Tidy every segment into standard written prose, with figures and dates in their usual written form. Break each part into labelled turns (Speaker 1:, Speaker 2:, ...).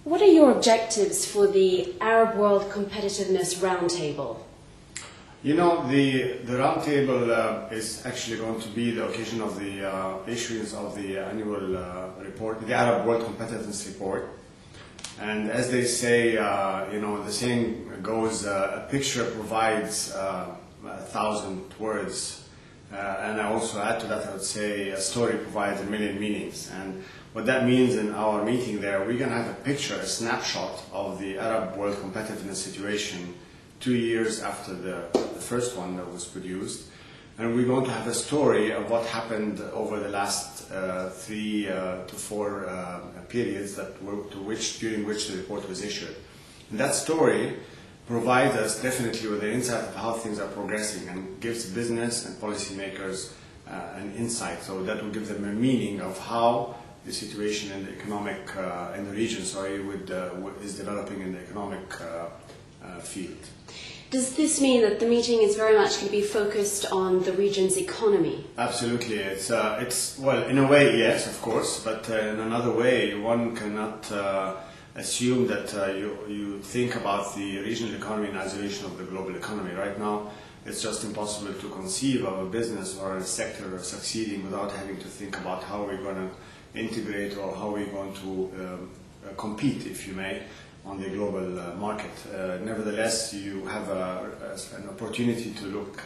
Speaker 1: What are your objectives for the Arab World Competitiveness Roundtable?
Speaker 2: You know, the roundtable is actually going to be the occasion of the issuance of the annual report, the Arab World Competitiveness Report. And as they say, you know, the saying goes, a picture provides 1,000 words. And I also add to that, I would say, a story provides a million meanings. And what that means in our meeting there, we're going to have a picture, a snapshot of the Arab World Competitiveness situation 2 years after the first one that was produced. And we're going to have a story of what happened over the last 3 to 4 periods during which the report was issued. And that story provides us definitely with the insight of how things are progressing and gives business and policymakers an insight. So that will give them a meaning of how the situation in the economic, in the region, is developing in the economic field.
Speaker 1: Does this mean that the meeting is very much going to be focused on the region's economy?
Speaker 2: Absolutely. It's well, in a way, yes, of course, but in another way, one cannot assume that you think about the regional economy in isolation of the global economy. Right now, it's just impossible to conceive of a business or a sector succeeding without having to think about how we're going to integrate or how we're going to compete, if you may, on the global market. Nevertheless, you have an opportunity to look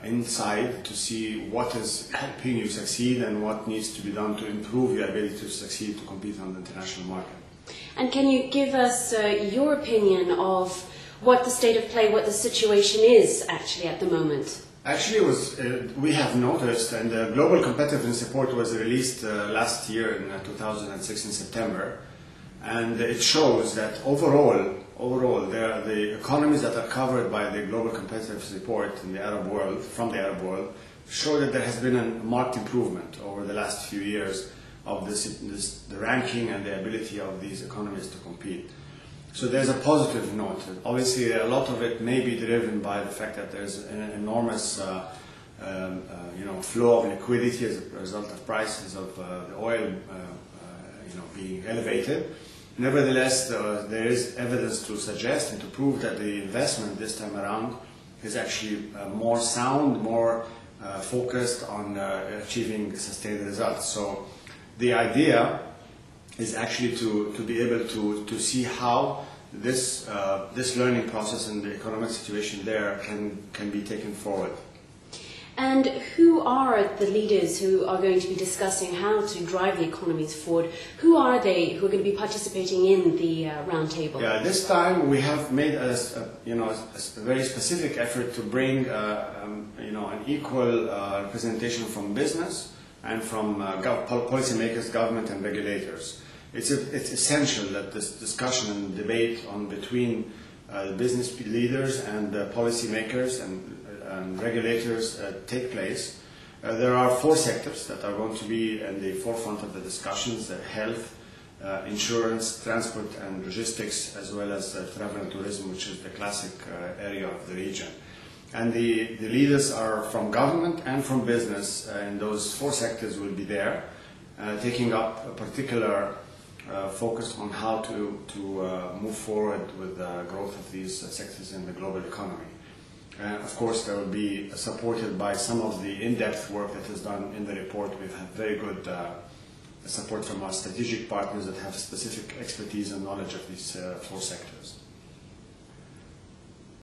Speaker 2: inside to see what is helping you succeed and what needs to be done to improve your ability to succeed to compete on the international market.
Speaker 1: And can you give us your opinion of what the state of play, what the situation is actually at the moment?
Speaker 2: Actually, we have noticed, and the Global Competitiveness Report was released last year in 2006 in September, and it shows that overall, the economies that are covered by the Global Competitiveness Report in the Arab world, from the Arab world, show that there has been a marked improvement over the last few years of the ranking and the ability of these economies to compete. So there's a positive note. Obviously, a lot of it may be driven by the fact that there's an enormous flow of liquidity as a result of prices of the oil being elevated. Nevertheless, there is evidence to suggest and to prove that the investment this time around is actually more sound, more focused on achieving sustained results. So the idea is actually to be able to see how this learning process and the economic situation there can be taken forward.
Speaker 1: And who are the leaders who are going to be discussing how to drive the economies forward? Who are they who are going to be participating in the roundtable?
Speaker 2: Yeah, this time we have made a very specific effort to bring an equal representation from business and from policymakers, government and regulators. It's essential that this discussion and debate between business leaders and policymakers and regulators take place. There are 4 sectors that are going to be in the forefront of the discussions: health, insurance, transport and logistics, as well as travel and tourism, which is the classic area of the region. And the leaders are from government and from business, and those 4 sectors will be there, taking up a particular focus on how to move forward with the growth of these sectors in the global economy. Of course, there will be supported by some of the in-depth work that is done in the report. We've had very good support from our strategic partners that have specific expertise and knowledge of these 4 sectors.